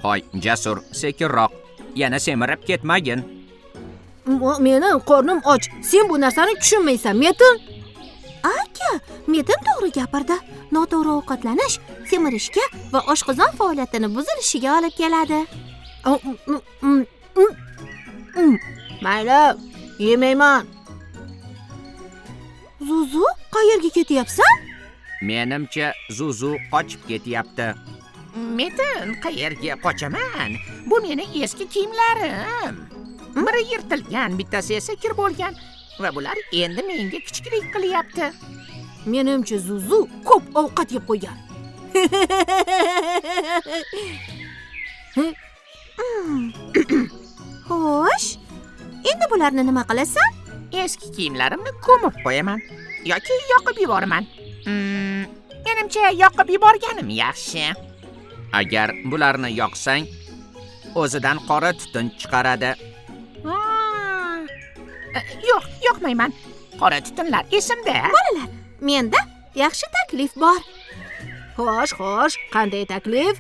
Hoy, Jasur, sekinroq. Yana semirib ketmagin. Meni qornim och. Sen bu narsani tushunmaysan, Metin. Aka, Metin to'g'ri gapirdi. Noto'g'ri ovqatlanish semirishga va oshqozon faoliyatini buzilishiga olib keladi. Mayli, yemayman. Zuzu, qayerga ketyapsan? Menimcha, Zuzu qochib ketyapti. Metin, qayerga qochaman? Bu meni eski kiyimlarim. Biri yirtilgan, bittasi esa kir bo'lgan va bular endi menga kichiklik qilyapti. Menimcha Zuzu ko'p ovqat yeb qo'ygan. Xo'sh, endi bularni nima qilasan? Eski kiyimlarimni ko'mib qo'yaman yoki yoqib yuboraman. Menimcha yoqib yuborganim yaxshi. Agar bularni yoqsang, o'zidan qora tutun chiqaradi. Yo'q, yoqmayman. Qora tutunlar esimda. Bolalar, menda yaxshi taklif bor. Xo'sh, qanday taklif?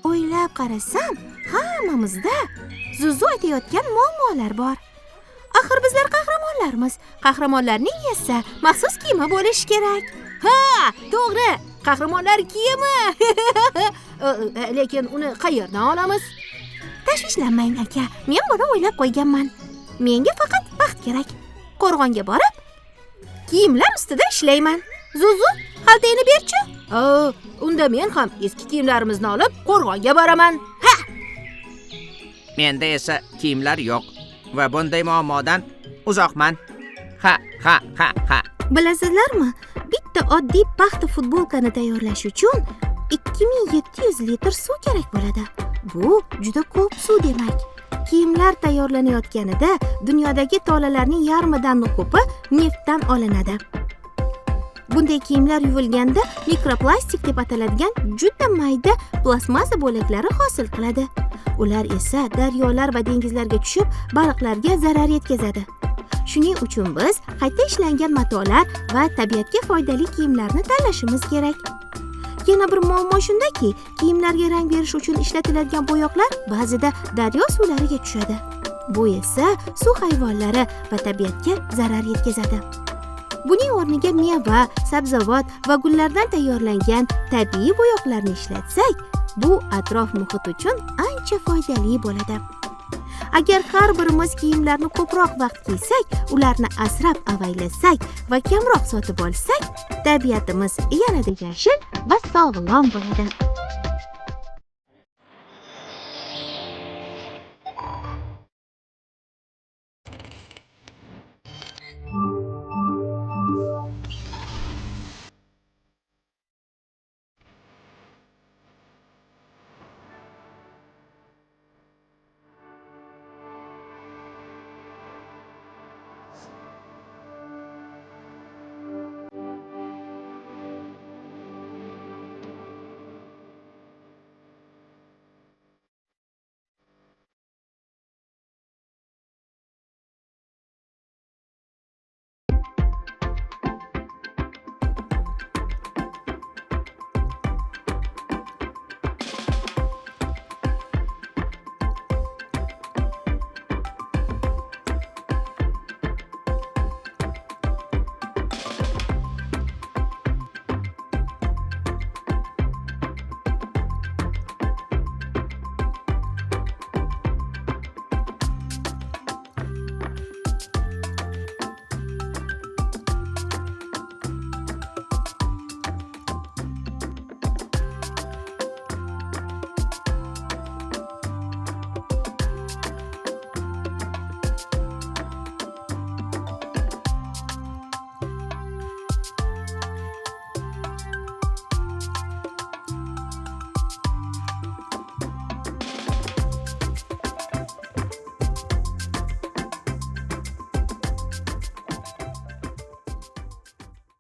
O'ylab qarasam, hammamizda Zuzu aytayotgan muammolar bor. Axir bizlar qahramonlarmiz. Qahramonlarning esa maxsus kiyimi bo'lishi kerak. Ha, to'g'ri. Qahramonlar kiyimi. Lekin uni qayerdan olamiz? Tashvishlanmang aka. Men buni o'ylab qo'yganman. Menga faqat vaqt kerak. Qo'rg'onga borib, kiyimlar ustida ishlayman. Zuzu, xaltangni ber-chi. Unda men ham eski kiyimlarimizni olib qo'rg'onga boraman. Ha! Menda esa kiyimlar yo'q va bunday muammodan uzoqman. Ha. Bilasizlarmi? Bitta oddiy paxta futbolkani tayyorlash uchun 2700 litr suv kerak bo'ladi. Bu juda ko'p suv demak. Kiyimlar tayyorlanayotganida dunyodagi tolalarning yarmidan ko'pi neftdan olinadi. Bunday kiyimlar yuvilganda mikroplastik deb ataladigan juda mayda plastmassa bo'laklari hosil qiladi. Ular esa daryolar va dengizlarga tushib, baliqlarga zarar yetkazadi. Shuning uchun biz qayta ishlangan matolar va tabiatga foydali kiyimlarni tanlashimiz kerak. Yana bir muammo shundaki, kiyimlarga rang berish uchun ishlatiladigan bo'yoqlar ba'zida daryo suvlariga tushadi. Bu esa suv hayvonlari va tabiatga zarar yetkazadi. Buning o'rniga meva, sabzavot va gullardan tayyorlangan tabiiy bo'yoqlarni ishlatsak, bu atrof muhit uchun ancha foydali bo'ladi. Agar har birimiz kiyimlarni ko'proq vaqt kiysak, ularni asrab-avaylasak va kamroq sotib olsak, tabiatimiz yanada yashil va sog'lom bo'ladi.